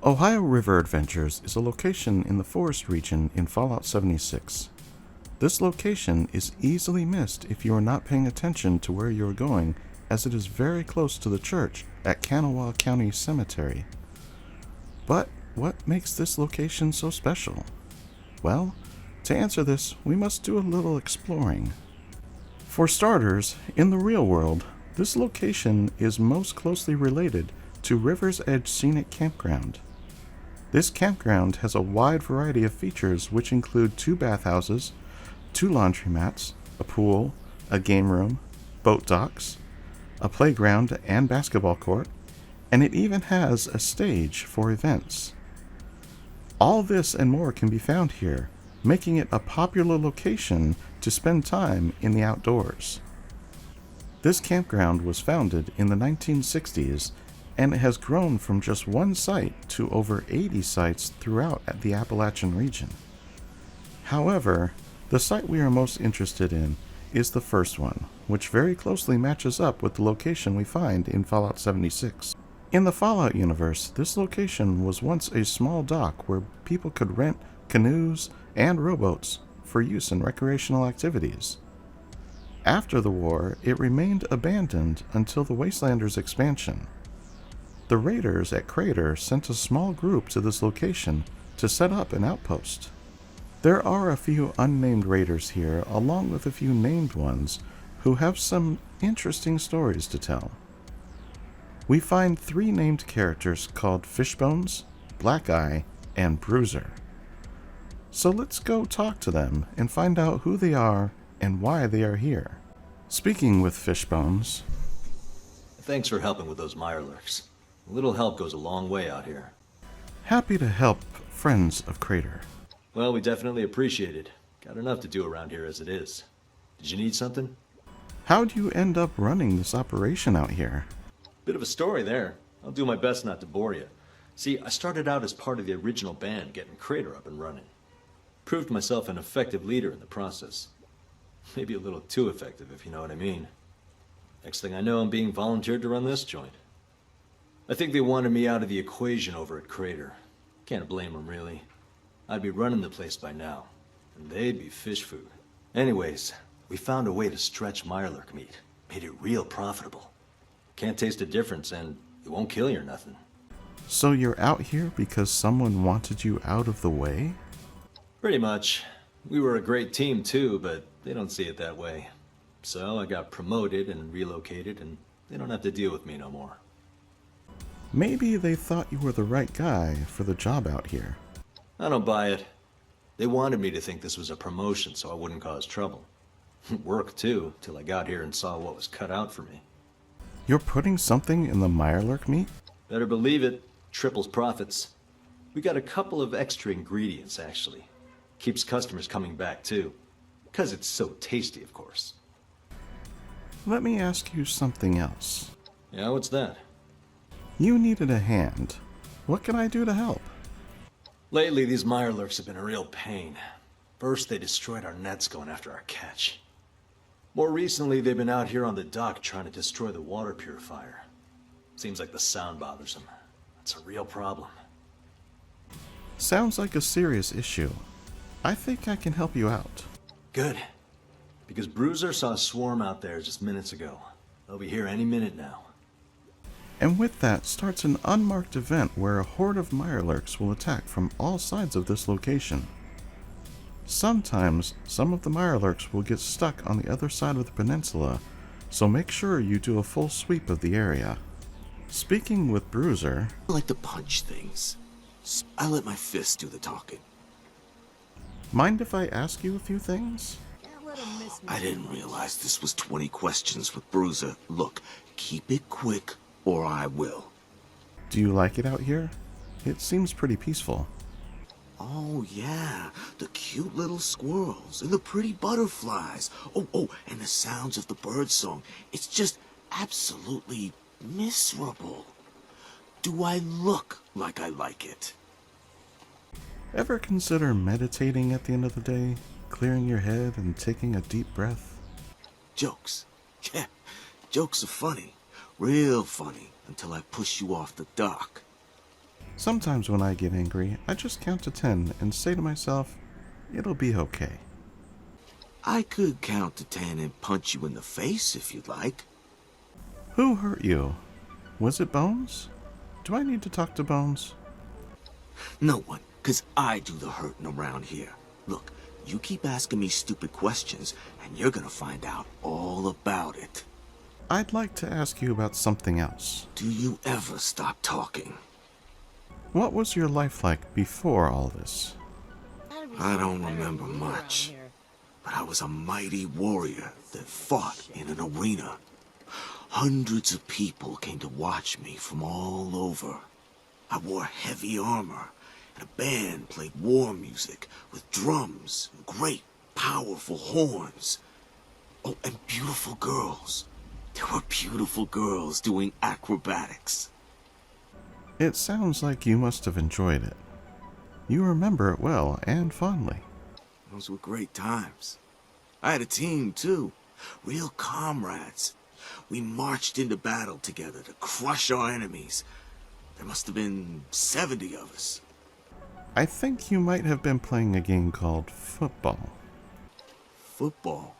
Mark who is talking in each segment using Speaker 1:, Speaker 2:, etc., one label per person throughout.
Speaker 1: Ohio River Adventures is a location in the forest region in Fallout 76. This location is easily missed if you are not paying attention to where you are going, as it is very close to the church at Kanawha County Cemetery. But what makes this location so special? Well, to answer this, we must do a little exploring. For starters, in the real world, this location is most closely related to River's Edge Scenic Campground. This campground has a wide variety of features which include 2 bathhouses, 2 laundromats, a pool, a game room, boat docks, a playground and basketball court, and it even has a stage for events. All this and more can be found here, making it a popular location to spend time in the outdoors. This campground was founded in the 1960s, and it has grown from just one site to over 80 sites throughout the Appalachian region. However, the site we are most interested in is the first one, which very closely matches up with the location we find in Fallout 76. In the Fallout universe, this location was once a small dock where people could rent canoes and rowboats for use in recreational activities. After the war, it remained abandoned until the Wastelanders expansion. The raiders at Crater sent a small group to this location to set up an outpost. There are a few unnamed raiders here, along with a few named ones, who have some interesting stories to tell. We find 3 named characters called Fishbones, Black Eye, and Bruiser. So let's go talk to them and find out who they are and why they are here. Speaking with Fishbones.
Speaker 2: Thanks for helping with those Mirelurks. A little help goes a long way out here.
Speaker 1: Happy to help friends of Crater.
Speaker 2: Well, we definitely appreciate it. Got enough to do around here as it is. Did you need something?
Speaker 1: How'd you end up running this operation out here?
Speaker 2: Bit of a story there. I'll do my best not to bore you. See, I started out as part of the original band getting Crater up and running. Proved myself an effective leader in the process. Maybe a little too effective, if you know what I mean. Next thing I know, I'm being volunteered to run this joint. I think they wanted me out of the equation over at Crater. Can't blame them, really. I'd be running the place by now, and they'd be fish food. Anyways, we found a way to stretch Mirelurk meat. Made it real profitable. Can't taste a difference, and it won't kill you or nothing.
Speaker 1: So you're out here because someone wanted you out of the way?
Speaker 2: Pretty much. We were a great team too, but they don't see it that way. So I got promoted and relocated, and they don't have to deal with me no more.
Speaker 1: Maybe they thought you were the right guy for the job out here.
Speaker 2: I don't buy it. They wanted me to think this was a promotion so I wouldn't cause trouble. Worked too, till I got here and saw what was cut out for me.
Speaker 1: You're putting something in the Mirelurk meat?
Speaker 2: Better believe it. Triples profits. We got a couple of extra ingredients, actually. Keeps customers coming back too. 'Cause it's so tasty, of course.
Speaker 1: Let me ask you something else.
Speaker 2: Yeah, what's that?
Speaker 1: You needed a hand. What can I do to help?
Speaker 2: Lately, these Mirelurks have been a real pain. First, they destroyed our nets going after our catch. More recently, they've been out here on the dock trying to destroy the water purifier. Seems like the sound bothers them. It's a real problem.
Speaker 1: Sounds like a serious issue. I think I can help you out.
Speaker 2: Good. Because Bruiser saw a swarm out there just minutes ago. They'll be here any minute now.
Speaker 1: And with that starts an unmarked event where a horde of Mirelurks will attack from all sides of this location. Sometimes, some of the Mirelurks will get stuck on the other side of the peninsula, so make sure you do a full sweep of the area. Speaking with Bruiser...
Speaker 3: I like to punch things. I let my fists do the talking.
Speaker 1: Mind if I ask you a few things?
Speaker 3: I didn't realize this was 20 questions with Bruiser. Look, keep it quick, or I will.
Speaker 1: Do you like it out here? It seems pretty peaceful.
Speaker 3: Oh, yeah. The cute little squirrels and the pretty butterflies. Oh, and the sounds of the birdsong. It's just absolutely miserable. Do I look like I like it?
Speaker 1: Ever consider meditating at the end of the day? Clearing your head and taking a deep breath?
Speaker 3: Jokes. Yeah, jokes are funny. Real funny. Until I push you off the dock.
Speaker 1: Sometimes when I get angry, I just count to 10 and say to myself, it'll be okay.
Speaker 3: I could count to 10 and punch you in the face if you'd like.
Speaker 1: Who hurt you? Was it Bones? Do I need to talk to Bones?
Speaker 3: No one, 'cause I do the hurting around here. Look, you keep asking me stupid questions, and you're gonna find out all about it.
Speaker 1: I'd like to ask you about something else.
Speaker 3: Do you ever stop talking?
Speaker 1: What was your life like before all this?
Speaker 3: I don't remember much, but I was a mighty warrior that fought in an arena. Hundreds of people came to watch me from all over. I wore heavy armor, and a band played war music with drums and great, powerful horns. Oh, and beautiful girls. There were beautiful girls doing acrobatics.
Speaker 1: It sounds like you must have enjoyed it. You remember it well and fondly.
Speaker 3: Those were great times. I had a team, too. Real comrades. We marched into battle together to crush our enemies. There must have been 70 of us.
Speaker 1: I think you might have been playing a game called football.
Speaker 3: Football?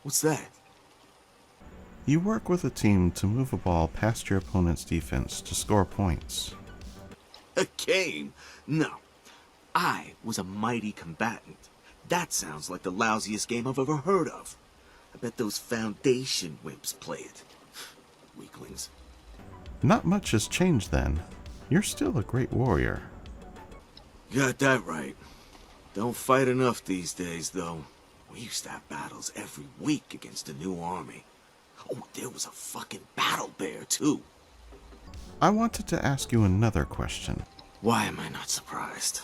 Speaker 3: What's that?
Speaker 1: You work with a team to move a ball past your opponent's defense to score points.
Speaker 3: A game? No. I was a mighty combatant. That sounds like the lousiest game I've ever heard of. I bet those Foundation wimps play it. Weaklings.
Speaker 1: Not much has changed then. You're still a great warrior.
Speaker 3: Got that right. Don't fight enough these days, though. We used to have battles every week against a new army. Oh, there was a fucking battle bear, too.
Speaker 1: I wanted to ask you another question.
Speaker 3: Why am I not surprised?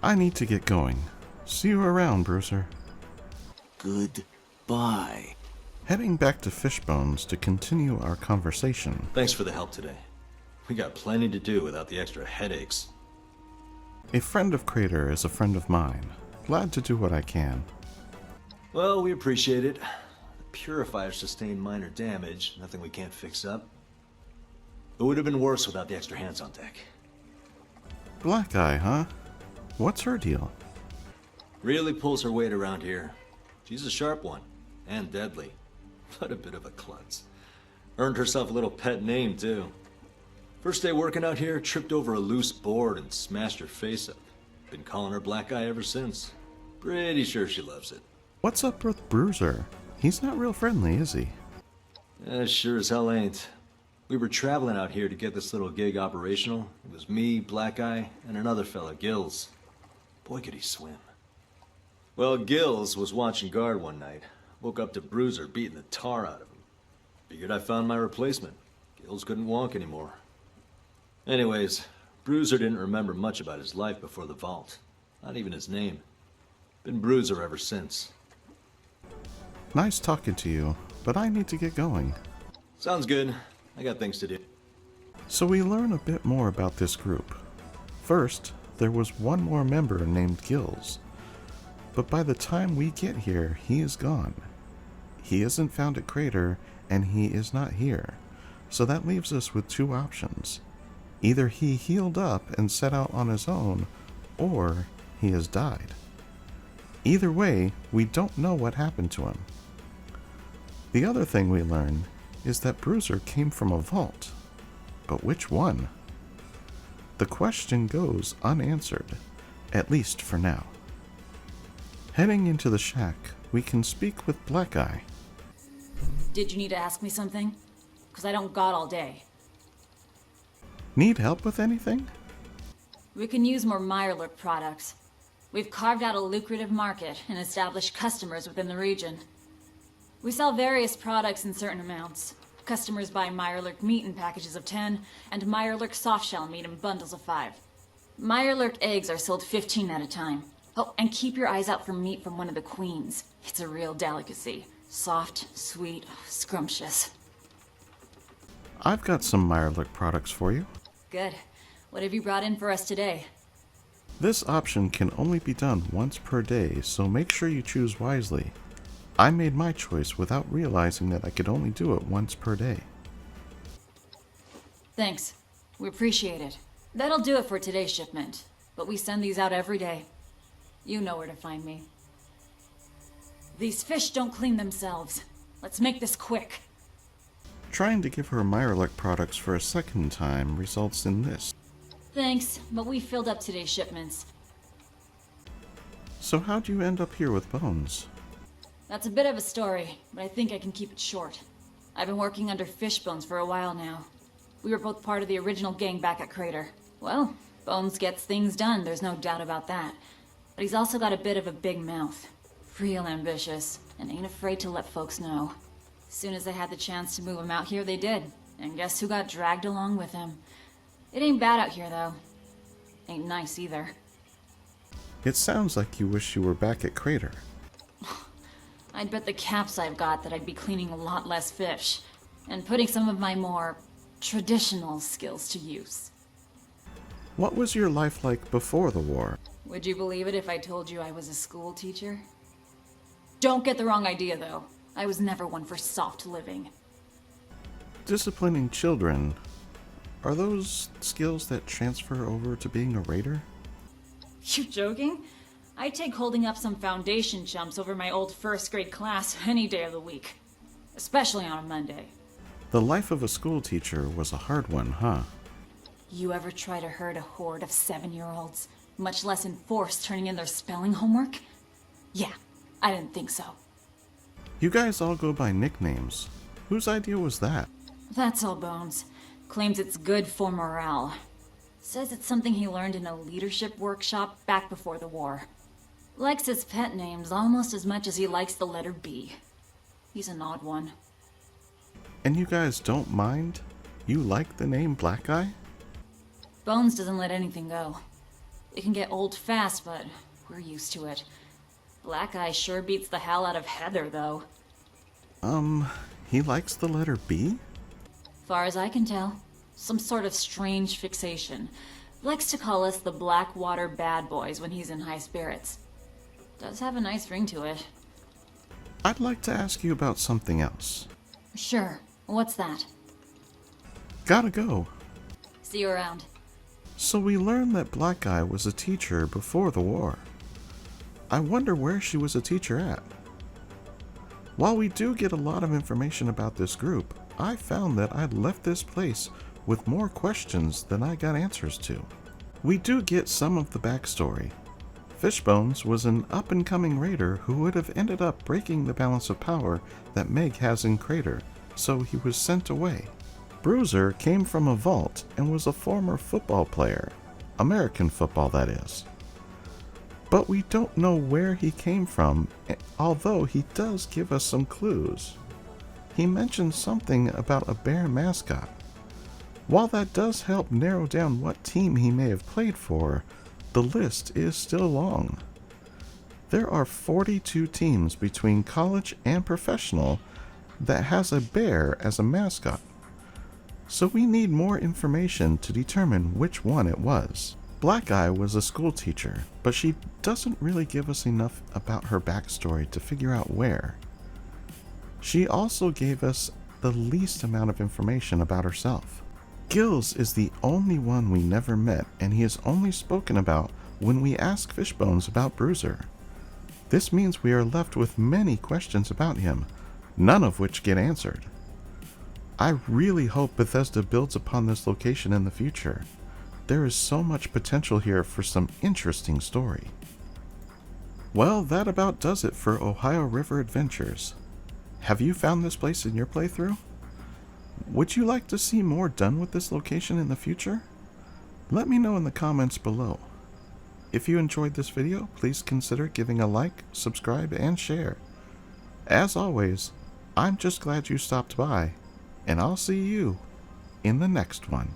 Speaker 1: I need to get going. See you around, Bruiser.
Speaker 3: Goodbye.
Speaker 1: Heading back to Fishbones to continue our conversation.
Speaker 2: Thanks for the help today. We got plenty to do without the extra headaches.
Speaker 1: A friend of Crater is a friend of mine. Glad to do what I can.
Speaker 2: Well, we appreciate it. The purifier sustained minor damage, nothing we can't fix up. It would have been worse without the extra hands on deck.
Speaker 1: Black Eye, huh? What's her deal?
Speaker 2: Really pulls her weight around here. She's a sharp one, and deadly, but a bit of a klutz. Earned herself a little pet name, too. First day working out here, tripped over a loose board and smashed her face up. Been calling her Black Eye ever since. Pretty sure she loves it.
Speaker 1: What's up with Bruiser? He's not real friendly, is he?
Speaker 2: Sure as hell ain't. We were traveling out here to get this little gig operational. It was me, Black Eye, and another fella, Gills. Boy, could he swim. Well, Gills was watching guard one night. Woke up to Bruiser beating the tar out of him. Figured I found my replacement. Gills couldn't walk anymore. Anyways, Bruiser didn't remember much about his life before the vault. Not even his name. Been Bruiser ever since.
Speaker 1: Nice talking to you, but I need to get going.
Speaker 2: Sounds good. I got things to do.
Speaker 1: So we learn a bit more about this group. First, there was one more member named Gills. But by the time we get here, he is gone. He isn't found at Crater, and he is not here. So that leaves us with two options. Either he healed up and set out on his own, or he has died. Either way, we don't know what happened to him. The other thing we learn is that Bruiser came from a vault. But which one? The question goes unanswered, at least for now. Heading into the shack, we can speak with Black Eye.
Speaker 4: Did you need to ask me something? 'Cause I don't got all day.
Speaker 1: Need help with anything?
Speaker 4: We can use more Mirelurk products. We've carved out a lucrative market and established customers within the region. We sell various products in certain amounts. Customers buy Mirelurk meat in packages of 10, and Mirelurk softshell meat in bundles of 5. Mirelurk eggs are sold 15 at a time. Oh, and keep your eyes out for meat from one of the queens. It's a real delicacy. Soft, sweet, scrumptious.
Speaker 1: I've got some Mirelurk products for you.
Speaker 4: Good. What have you brought in for us today?
Speaker 1: This option can only be done once per day, so make sure you choose wisely. I made my choice without realizing that I could only do it once per day.
Speaker 4: Thanks. We appreciate it. That'll do it for today's shipment, but we send these out every day. You know where to find me. These fish don't clean themselves. Let's make this quick.
Speaker 1: Trying to give her Mirelurk products for a second time results in this.
Speaker 4: Thanks, but we filled up today's shipments.
Speaker 1: So how'd you end up here with Bones?
Speaker 4: That's a bit of a story, but I think I can keep it short. I've been working under Fishbones for a while now. We were both part of the original gang back at Crater. Well, Bones gets things done, there's no doubt about that. But he's also got a bit of a big mouth. Real ambitious, and ain't afraid to let folks know. As soon as they had the chance to move him out here, they did. And guess who got dragged along with him? It ain't bad out here, though. Ain't nice, either.
Speaker 1: It sounds like you wish you were back at Crater.
Speaker 4: I'd bet the caps I've got that I'd be cleaning a lot less fish. And putting some of my more traditional skills to use.
Speaker 1: What was your life like before the war?
Speaker 4: Would you believe it if I told you I was a school teacher? Don't get the wrong idea, though. I was never one for soft living.
Speaker 1: Disciplining children. Are those skills that transfer over to being a raider?
Speaker 4: You joking? I'd take holding up some foundation chumps over my old first grade class any day of the week. Especially on a Monday.
Speaker 1: The life of a school teacher was a hard one, huh?
Speaker 4: You ever try to herd a horde of 7-year-olds, much less enforce turning in their spelling homework? Yeah, I didn't think so.
Speaker 1: You guys all go by nicknames. Whose idea was that?
Speaker 4: That's all Bones. Claims it's good for morale. Says it's something he learned in a leadership workshop back before the war. Likes his pet names almost as much as he likes the letter B. He's an odd one.
Speaker 1: And you guys don't mind? You like the name Black Eye?
Speaker 4: Bones doesn't let anything go. It can get old fast, but we're used to it. Black Eye sure beats the hell out of Heather, though.
Speaker 1: He likes the letter B?
Speaker 4: Far as I can tell, some sort of strange fixation. Likes to call us the Blackwater Bad Boys when he's in high spirits. Does have a nice ring to it.
Speaker 1: I'd like to ask you about something else.
Speaker 4: Sure. What's that?
Speaker 1: Gotta go.
Speaker 4: See you around.
Speaker 1: So we learned that Black Eye was a teacher before the war. I wonder where she was a teacher at. While we do get a lot of information about this group, I found that I'd left this place with more questions than I got answers to. We do get some of the backstory. Fishbones was an up-and-coming raider who would have ended up breaking the balance of power that Meg has in Crater, so he was sent away. Bruiser came from a vault and was a former football player. American football, that is. But we don't know where he came from, although he does give us some clues. He mentions something about a bear mascot. While that does help narrow down what team he may have played for, the list is still long. There are 42 teams between college and professional that has a bear as a mascot. So we need more information to determine which one it was. Black Eye was a school teacher, but she doesn't really give us enough about her backstory to figure out where. She also gave us the least amount of information about herself. Gills is the only one we never met, and he is only spoken about when we ask Fishbones about Bruiser. This means we are left with many questions about him, none of which get answered. I really hope Bethesda builds upon this location in the future. There is so much potential here for some interesting story. Well, that about does it for Ohio River Adventures. Have you found this place in your playthrough? Would you like to see more done with this location in the future? Let me know in the comments below. If you enjoyed this video, please consider giving a like, subscribe, and share. As always, I'm just glad you stopped by, and I'll see you in the next one.